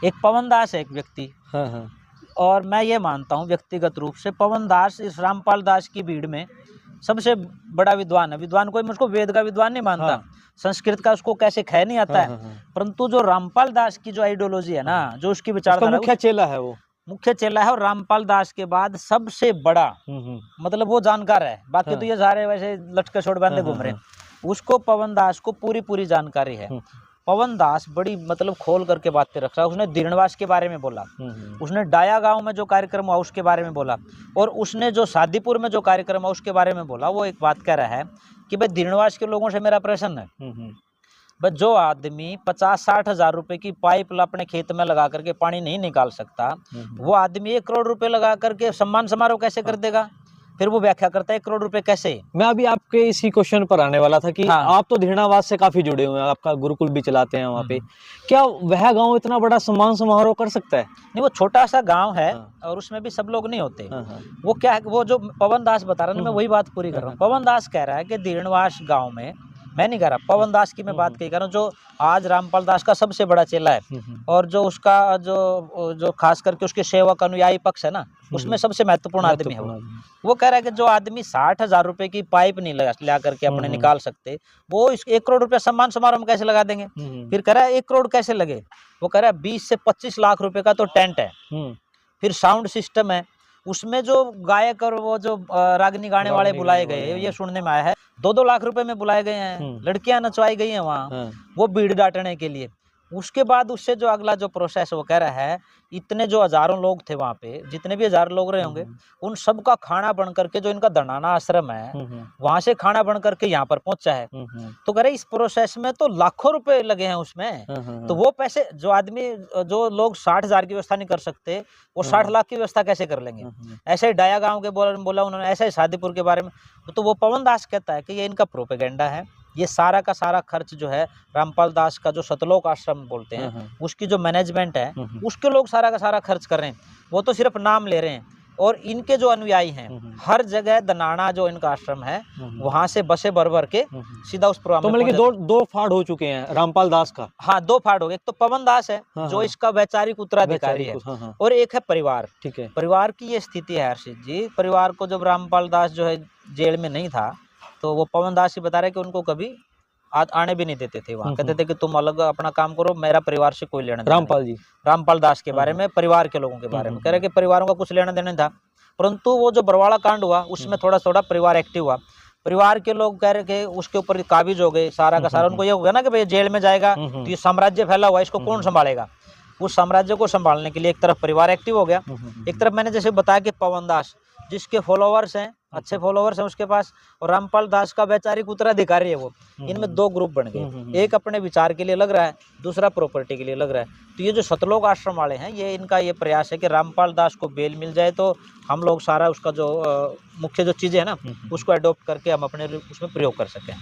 एक पवन दास है एक व्यक्ति, हाँ हाँ और मैं ये मानता हूँ व्यक्तिगत रूप से पवन दास इस रामपाल दास की भीड़ में सबसे बड़ा विद्वान है। विद्वान कोई मुझको वेद का विद्वान नहीं मानता, हाँ संस्कृत का उसको कैसे ख नहीं आता हाँ है, हाँ हाँ। परंतु जो रामपाल दास की जो आइडियोलॉजी है ना, जो उसकी उसका विचारधारा मुख्य चेला है वो। मुख्य चेला है, और रामपाल दास के बाद सबसे बड़ा हम्म। मतलब वो जानकार है। बाकी हाँ तो ये सारे वैसे लटके छोड़ बांधे हाँ हाँ घूम रहे हाँ। हैं। उसको पवन दास को पूरी जानकारी है। पवन दास बड़ी मतलब खोल करके बातें रख रहा है। उसने दीनवास के बारे में बोला, उसने डाया गांव में जो कार्यक्रम हुआ उसके बारे में बोला, और उसने जो शादीपुर में जो कार्यक्रम हुआ उसके बारे में बोला। वो एक बात कह रहा है कि भाई दीनवास के लोगों से मेरा प्रश्न है, बस जो आदमी 50-60 हजार रुपए की पाइप अपने खेत में लगा करके पानी नहीं निकाल सकता, वो आदमी 1 करोड़ रुपए लगा करके सम्मान समारोह कैसे कर देगा? फिर वो व्याख्या करता है 1 करोड़ रुपए कैसे। मैं अभी आपके इसी क्वेश्चन पर आने वाला था कि हाँ। आप तो धीरणावास से काफी जुड़े हुए हैं, आपका गुरुकुल भी चलाते हैं वहाँ पे, क्या वह गांव इतना बड़ा सम्मान समारोह कर सकता है? नहीं, वो छोटा सा गांव है। हाँ। और उसमें भी सब लोग नहीं होते। हाँ। वो क्या है, वो जो पवन दास बता रहा है ना, मैं वही बात पूरी कर रहा हूँ। पवन दास कह रहा है कि दीनवास गांव में, मैं नहीं कह रहा, पवन दास की मैं बात कही कर रहा हूँ, जो आज रामपाल दास का सबसे बड़ा चेला है, और जो उसका जो खास करके उसके सेवक अनुयायी पक्ष है ना, उसमें सबसे महत्वपूर्ण आदमी है वो कह रहा है कि जो आदमी 60 हजार रुपए की पाइप नहीं ला करके अपने निकाल सकते, वो इस 1 करोड़ रुपया सम्मान समारोह में कैसे लगा देंगे? फिर कह रहा है 1 करोड़ कैसे लगे? वो कह रहा है 20 से 25 लाख रुपए का तो टेंट है, फिर साउंड सिस्टम है, उसमें जो गायक और वो जो रागनी गाने वाले बुलाए गए, ये सुनने में आया है 2-2 लाख रुपए में बुलाए गए हैं, लड़कियां नचवाई गई हैं वहाँ, वो भीड़ डांटने के लिए। उसके बाद उससे जो अगला जो प्रोसेस, वो कह रहा है इतने जो हजारों लोग थे वहाँ पे, जितने भी 1000 लोग रहे होंगे, उन सब का खाना बन करके, जो इनका दनाना आश्रम है वहां से खाना बन करके यहाँ पर पहुंचा है। तो कह रहे इस प्रोसेस में तो लाखों रुपए लगे हैं उसमें। तो वो पैसे जो आदमी, जो लोग 60 हजार की व्यवस्था नहीं कर सकते, वो 60 लाख की व्यवस्था कैसे कर लेंगे? ऐसे ही डाया गांव के बोला उन्होंने, ऐसे ही शादीपुर के बारे में। तो वो पवन दास कहता है कि ये इनका प्रोपेगेंडा है, ये सारा का सारा खर्च जो है रामपाल दास का जो सतलोक आश्रम बोलते हैं, उसकी जो मैनेजमेंट है, उसके लोग सारा का सारा खर्च कर रहे हैं, वो तो सिर्फ नाम ले रहे हैं। और इनके जो अनुयायी हैं, हर जगह दनाना जो इनका आश्रम है, वहां से बसे भर के सीधा उस प्रोग्राम तो में मतलब कि दो फाड़ हो चुके हैं रामपाल दास का। हाँ, 2 फाड़ हो गए। एक तो पवन दास है जो इसका वैचारिक उत्तराधिकारी है, और एक है परिवार। ठीक है। परिवार की ये स्थिति है हर्षित जी, परिवार को जब रामपाल दास जो है जेल में नहीं था, तो वो पवन दास ही बता रहे कि उनको कभी आने भी नहीं देते थे वहाँ। कहते थे कि तुम अलग अपना काम करो, मेरा परिवार से कोई लेना देना नहीं। रामपाल दास के बारे में, परिवार के लोगों के बारे में कह रहे कि परिवारों का कुछ लेना देना नहीं था। परंतु वो जो बरवाड़ा कांड हुआ, उसमें थोड़ा परिवार एक्टिव हुआ। परिवार के लोग कह रहे कि उसके ऊपर काबिज हो गए सारा का सारा। उनको ये हो गया ना कि भाई जेल में जाएगा तो ये साम्राज्य फैला हुआ है, इसको कौन संभालेगा? उस साम्राज्य को संभालने के लिए एक तरफ परिवार एक्टिव हो गया, एक तरफ मैंने जैसे बताया कि पवन दास, जिसके फॉलोवर्स हैं, अच्छे फॉलोवर्स हैं उसके पास, और रामपाल दास का वैचारिक उत्तराधिकारी है वो। इनमें 2 ग्रुप बन गए, एक अपने विचार के लिए लग रहा है, दूसरा प्रॉपर्टी के लिए लग रहा है। तो ये जो सतलोक आश्रम वाले हैं, ये इनका ये प्रयास है कि रामपाल दास को बेल मिल जाए तो हम लोग सारा उसका जो मुख्य जो चीज़ें हैं ना, उसको अडॉप्ट करके हम अपने उसमें प्रयोग कर सकें।